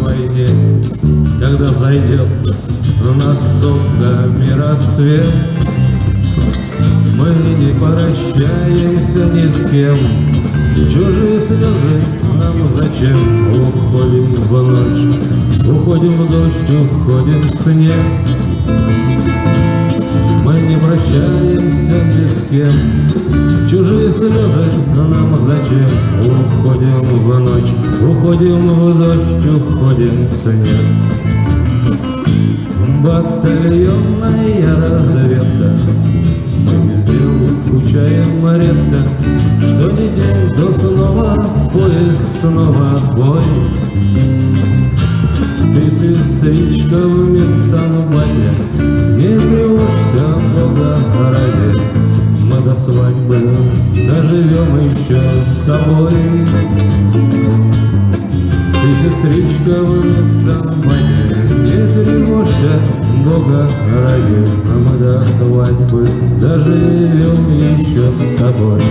войне, когда зайдет над соками рассвет, мы не прощаемся ни с кем. Чужие слезы нам зачем? Уходим в ночь, уходим в дождь, уходим в снег. Мы не прощаемся ни с кем. Чужие слезы нам зачем? Уходим в ночь, уходим в дождь, уходим в снег. Батальонная разведка, мы без дел скучаем редко. Что ни день, то снова поиск, снова бой. Ты, сестричка, в Мессанбате, не тревожься, Бога ради. Мы до свадьбы доживем еще с тобой. Ты, сестричка, в Мессанбате, не тревожься, Бога ради. Мы до свадьбы доживем еще с тобой.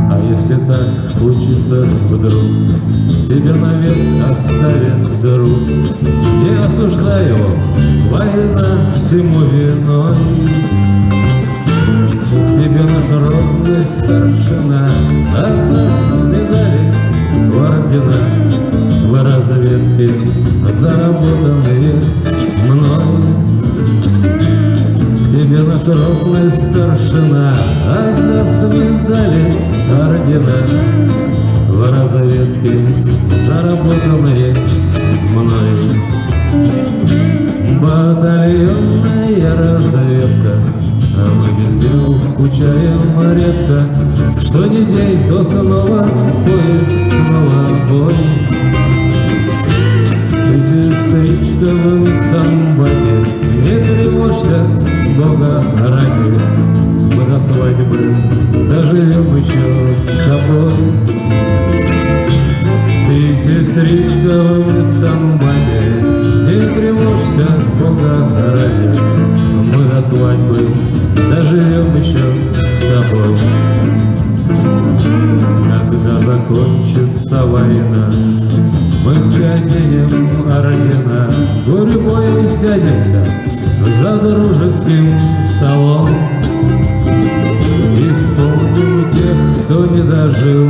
А если так случится вдруг, тебя навек оставит друг, не осуждай его, война всему виной. Тебе наш родной старшина отдаст медали в ордена, в разведке заработанные мной. Тебе наш родной старшина отдаст медали, ордена, в разведке заработанные мной. Батальонная разведка, а мы без дел скучаем редко. Что ни день, то снова поиск, снова бой. Ты, сестричка, в Мессанбате, не тревожься, Бога ради. Мы до свадьбы доживем еще с тобой. Ты, сестричка, в Мессанбате, не тревожься, Бога ради. Мы до свадьбы доживем еще с тобой. Когда закончится война, мы все оденем ордена, гурьбой сядемся за дружеским столом и вспомним тех, кто не дожил,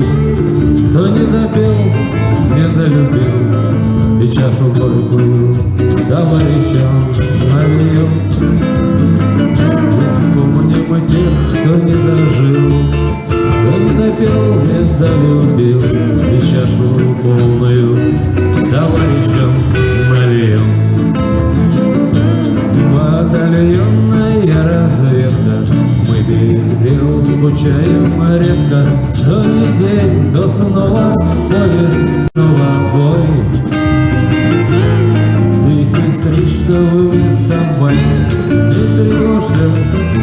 кто не допел, не долюбил, и чашу горькую товарищам нальем. И вспомним тех, кто не дожил, кто не допел, не долюбил, и чашу полную товарищам нальем. Батальонная разведка, мы без дел скучаем редко. Что ни день, то снова поиск, снова бой. Ты, сестричка, в Мессанбате, не тревожься,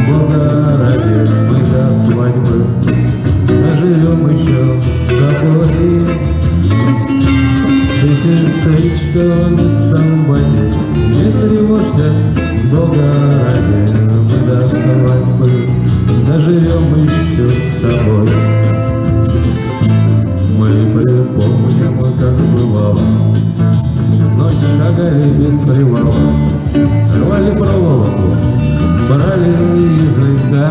Бога ради. Мы до свадьбы доживем еще с тобой. Ты, сестричка, в Мессанбате, не тревожься, Бога ради. Мы до свадьбы доживем еще с тобой. Мы припомним, как бывало, ночь шагали без привала, рвали проволоку, брали языка.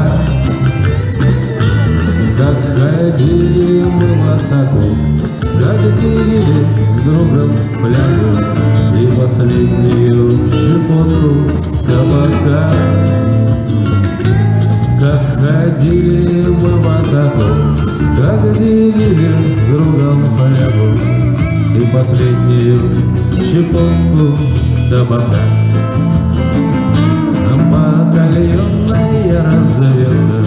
Как ходили мы в атаку, как делили с другом флягу и последнюю щепотку табака. Как ходили мы в атаку, как делили с другом флягу и последнюю щепотку табака. Батальонная разведка,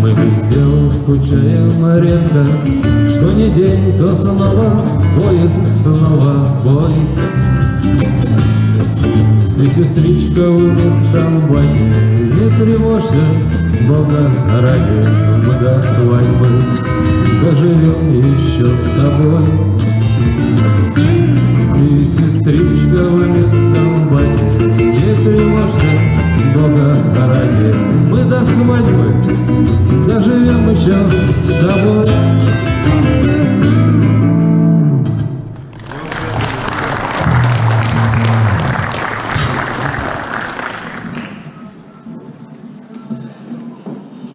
мы без дел скучаем редко. Что ни день, то снова поиск, снова бой. Ты, сестричка, в Мессанбате, не тревожься, Бога ради. Мы до свадьбы доживем еще с тобой.